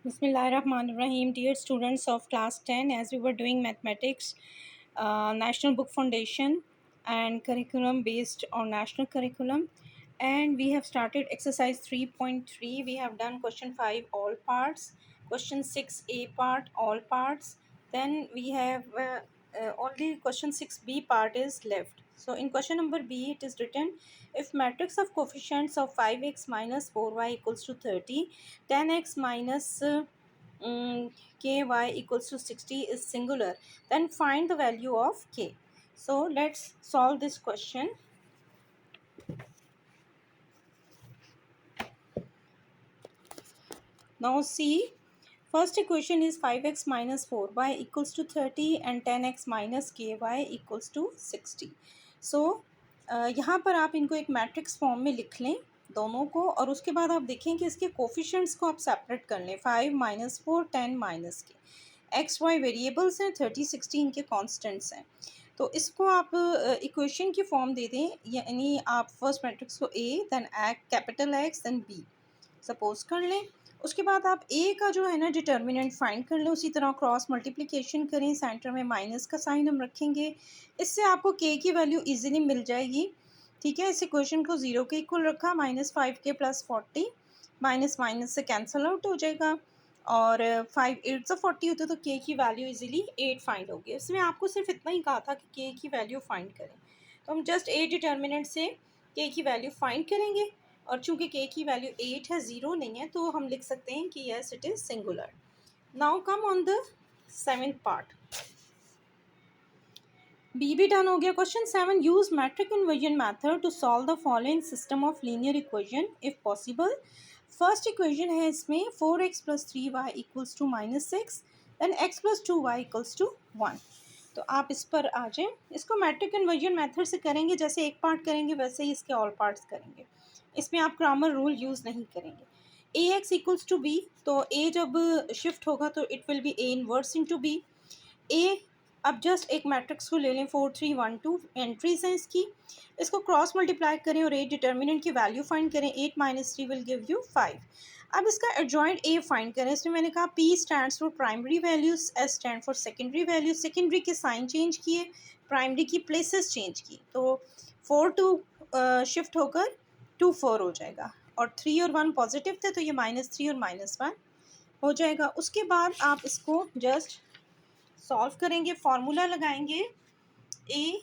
Bismillahirrahmanirrahim. Dear students of class 10, as we were doing mathematics, National Book Foundation and curriculum based on national curriculum, and we have started exercise 3.3. We have done question 5 all parts, question 6 a part all parts, then we have only question 6b part is left. So in question number b it is written, if matrix of coefficients of 5x minus 4y equals to 30, 10x minus ky equals to 60 is singular, then find the value of k. So let's solve this question. Now see, first equation is 5x minus 4y equals to 30 and 10x minus ky equals to 60. So यहाँ पर आप इनको एक matrix form में लिख लें दोनों को, और उसके बाद आप देखें कि इसके कोफिशिएंट्स को आप सेपरेट कर लें। 5 माइनस 4 10 माइनस के एक्स वाई वेरिएबल्स हैं, 30 60 इनके कॉन्स्टेंट्स हैं। तो इसको आप इक्वेशन की फॉर्म दे दें, यानी आप फर्स्ट मैट्रिक्स को A then capital X then B suppose कर लें। उसके बाद आप ए का जो है ना डिटर्मिनेंट फाइंड कर लें, उसी तरह क्रॉस मल्टीप्लिकेशन करें, सेंटर में माइनस का साइन हम रखेंगे, इससे आपको के की वैल्यू इजीली मिल जाएगी। ठीक है, इस इक्वेशन को 0 के इक्वल रखा, -5k + 40, माइनस माइनस से कैंसिल आउट हो जाएगा, और 5 8 40 होते तो के की वैल्यू इजीली 8 फाइंड होगी। इसमें आपको सिर्फ इतना ही कहा था कि के की वैल्यू फाइंड करें, तो हम जस्ट ए डिटर्मिनेंट से के की वैल्यू फाइंड करेंगे, और चूंकि के की वैल्यू 8 है, 0 नहीं है, तो हम लिख सकते हैं कि yes it is singular. Now come on the 7th part. B भी डन हो गया। Question 7, use matrix inversion method to solve the following system of linear equation if possible. First equation है इसमें 4x + 3y equals to -6, then x + 2y equals to 1। तो आप इस पर आ जाएं, इसको मैट्रिक इन्वर्जन मेथड से करेंगे, जैसे एक पार्ट करेंगे वैसे ही इसके ऑल पार्ट्स करेंगे। इसमें आप ग्रामर रूल यूज़ नहीं करेंगे। A X equals to B, तो ए जब शिफ्ट होगा तो it will be A inverse into B. ए अब जस्ट एक मैट्रिक्स को ले लें, 4 3 1 2 एंट्रीज हैं इसकी, इसको क्रॉस मल्टीप्लाई करें और ए डिटर्मिनेंट की वैल्यू फाइंड करें। 8 - 3 विल गिव यू 5। अब इसका एडजॉइंट ए फाइंड करें। इसमें मैंने कहा P stands for primary values, S stand for secondary values. Secondary के साइन चेंज किए, प्राइमरी की प्लेसेस चेंज की, तो 4 2 शिफ्ट होकर 2 4 हो जाएगा, और 3 और 1 पॉजिटिव थे तो ये -3 और -1 हो जाएगा। उसके बाद आप इसको जस्ट सॉल्व करेंगे, फार्मूला लगाएंगे, A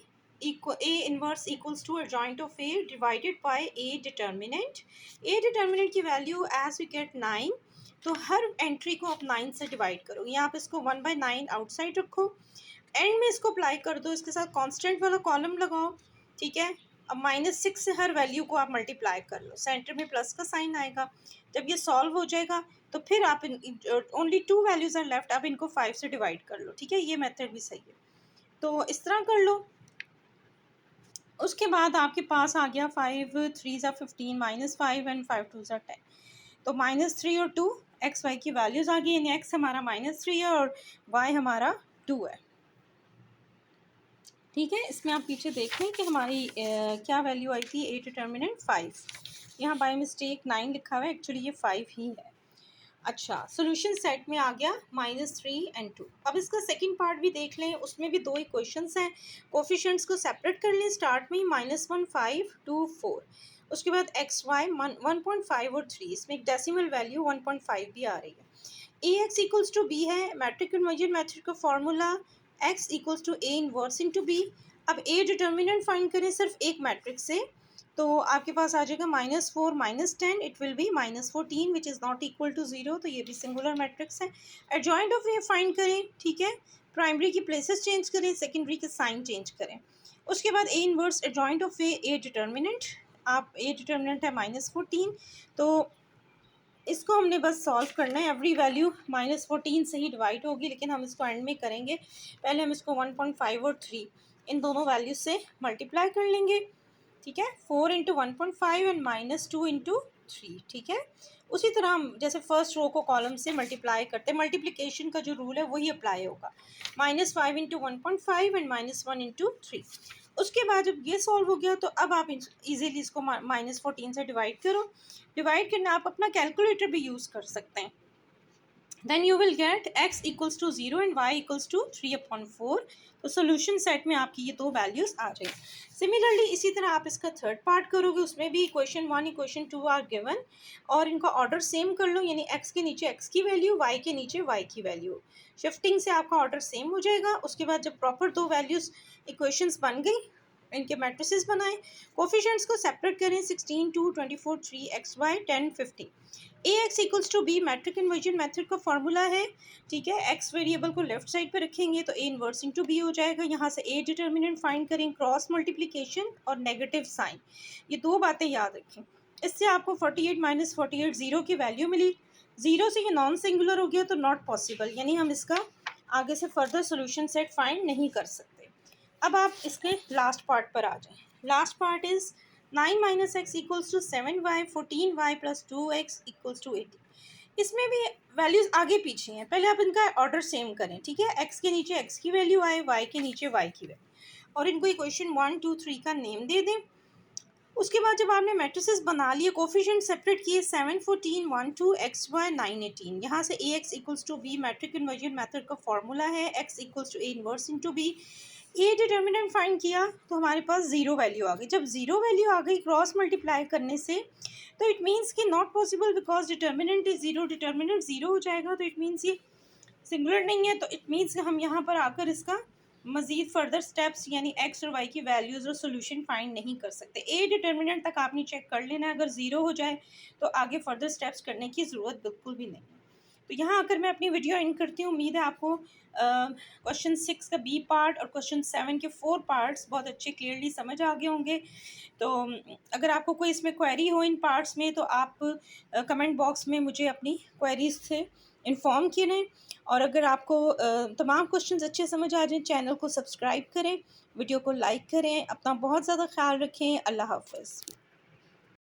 inverse equals to adjoint of A divided by A determinant. A determinant की वैल्यू एज वी गेट 9, तो हर एंट्री को आप 9 से डिवाइड करो, या आप इसको 1/9 आउटसाइड रखो, एंड में इसको अप्लाई कर दो, इसके साथ कांस्टेंट वाला कॉलम लगाओ। ठीक है, अब -6 से हर वैल्यू को आप मल्टीप्लाई कर लो, सेंटर में प्लस का साइन आएगा। जब ये सॉल्व हो जाएगा तो फिर आप ओनली 2 वैल्यूज़ आर लेफ्ट, आप इनको 5 से डिवाइड कर लो। ठीक है, ये मेथड भी सही है, तो इस तरह कर लो। उसके बाद आपके पास आ गया 5 3 = 15 -5 एंड 5 2 = 10, तो -3 और 2 एक्स वाई की वैल्यूज़ आ गई, यानी एक्स हमारा -3 है और वाई हमारा 2 है। ठीक है, इसमें आप पीछे देख लें कि हमारी क्या वैल्यू आई थी। ए डिटर्मिनेंट 5, यहाँ बाय मिस्टेक 9 लिखा हुआ है, एक्चुअली ये 5 ही है। अच्छा, सोल्यूशन सेट में आ गया -3 and 2। अब इसका सेकंड पार्ट भी देख लें, उसमें भी 2 इक्वेशंस हैं, कोफिशिएंट्स को सेपरेट कर लें। स्टार्ट में -1 5 2 4, उसके बाद एक्स वाई 1.5 और 3, इसमें एक डेसिमल वैल्यू 1.5 भी आ रही है। A X equals to B है, मैट्रिक इन्वर्जन मेथड का formula X equals to A inverse into B. अब ए डिटर्मिनेंट फाइंड करें सिर्फ एक मैट्रिक्स से, तो आपके पास आ जाएगा -4 -10, it will be -14 which is not equal to 0, तो ये भी सिंगुलर मैट्रिक्स है। एडजॉइंट ऑफ ए फाइंड करें। ठीक है, प्राइमरी की प्लेसेस चेंज करें, सेकेंडरी के साइन चेंज करें। उसके बाद A inverse adjoint of A determinant, आप ए डिटर्मिनेंट है -14, तो इसको हमने बस सॉल्व करना है। एवरी वैल्यू -14 से ही डिवाइड होगी, लेकिन हम इसको एंड में करेंगे। पहले हम इसको 1.5 और 3 इन दोनों वैल्यू से मल्टीप्लाई कर लेंगे। ठीक है, 4 × 1.5 एंड -2 × 3। ठीक है, उसी तरह हम जैसे फर्स्ट रो को कॉलम से मल्टीप्लाई करते हैं, मल्टीप्लिकेशन का जो रूल है वही अप्लाई होगा। -5 × 1.5 एंड -1 × 3। उसके बाद जब ये सॉल्व हो गया तो अब आप इजीली इसको -14 से डिवाइड करो। डिवाइड करना आप अपना कैलकुलेटर भी यूज़ कर सकते हैं। then you will get x equals to 0 and y equals to 3/4. तो सोल्यूशन सेट में आपकी ये दो वैल्यूज़ आ जाएगी। सिमिलरली इसी तरह आप इसका थर्ड पार्ट करोगे, उसमें भी इक्वेशन 1 इक्वेशन 2 आर गिवन और इनका ऑर्डर सेम कर लो, यानी x के नीचे x की वैल्यू, y के नीचे y की वैल्यू। शिफ्टिंग से आपका ऑर्डर सेम हो जाएगा। उसके बाद जब प्रॉपर दो वैल्यूज़ इक्वेशंस बन गई, इनके मैट्रिसेस बनाएं, कोफिशिएंट्स को सेपरेट करें, 16 2 24 3 xy 10 15। A X equals to B matrix inversion method का फॉर्मूला है, ठीक है। एक्स वेरिएबल को लेफ्ट साइड पर रखेंगे तो ए इन्वर्स इंटू बी हो जाएगा। यहाँ से ए डिटर्मिनेंट फाइंड करें, क्रॉस मल्टीप्लिकेशन और नेगेटिव साइन, ये दो बातें याद रखें। इससे आपको 48 माइनस 48 ज़ीरो की वैल्यू मिली। ज़ीरो से ये नॉन सिंगुलर हो गया तो नॉट पॉसिबल, यानी हम इसका आगे से फर्दर सोल्यूशन सेट फाइंड नहीं कर सकते। अब आप इसके लास्ट पार्ट पर आ जाएं। Last part is 9 minus X equals to 7y 14y plus 2x equals to 80। इसमें भी वैल्यूज़ आगे पीछे हैं, पहले आप इनका ऑर्डर सेम करें, ठीक है। x के नीचे x की वैल्यू आए, y के नीचे y की वैल्यू, और इनको इक्वेशन 1 2 3 का नेम दे दें। उसके बाद जब आपने मैट्रिसेस बना लिए, कोफिशिएंट सेपरेट किए, 7 14 1 2 xy 9 18। यहाँ से A X equals to B matrix inversion method का फॉर्मूला है, x equals to A inverse into B. A determinant find किया तो हमारे पास ज़ीरो वैल्यू आ गई। जब ज़ीरो वैल्यू आ गई क्रॉस मल्टीप्लाई करने से, तो इट मीन्स कि not possible because determinant is zero, determinant zero हो जाएगा तो इट मीन्स ये सिंगुलर नहीं है। तो इट मीन्स हम यहाँ पर आकर इसका मज़ीद फर्दर स्टेप्स यानी एक्स और वाई की वैल्यूज़ और सोल्यूशन फाइंड नहीं कर सकते। ए डिटर्मिनेंट तक आपने चेक कर लेना है, अगर ज़ीरो हो जाए तो आगे फर्दर स्टेप्स करने की ज़रूरत बिल्कुल भी नहीं है। तो यहाँ आकर मैं अपनी वीडियो एंड करती हूँ। उम्मीद है आपको क्वेश्चन 6 का बी पार्ट और क्वेश्चन 7 के 4 पार्ट्स बहुत अच्छे क्लियरली समझ आ गए होंगे। तो अगर आपको कोई इसमें क्वेरी हो इन पार्ट्स में तो आप कमेंट बॉक्स में मुझे अपनी क्वेरीज से इन्फॉर्म करें, और अगर आपको तमाम क्वेश्चंस अच्छे समझ आ जाएं, चैनल को सब्सक्राइब करें, वीडियो को लाइक करें, अपना बहुत ज़्यादा ख्याल रखें। अल्लाह हाफ़िज़।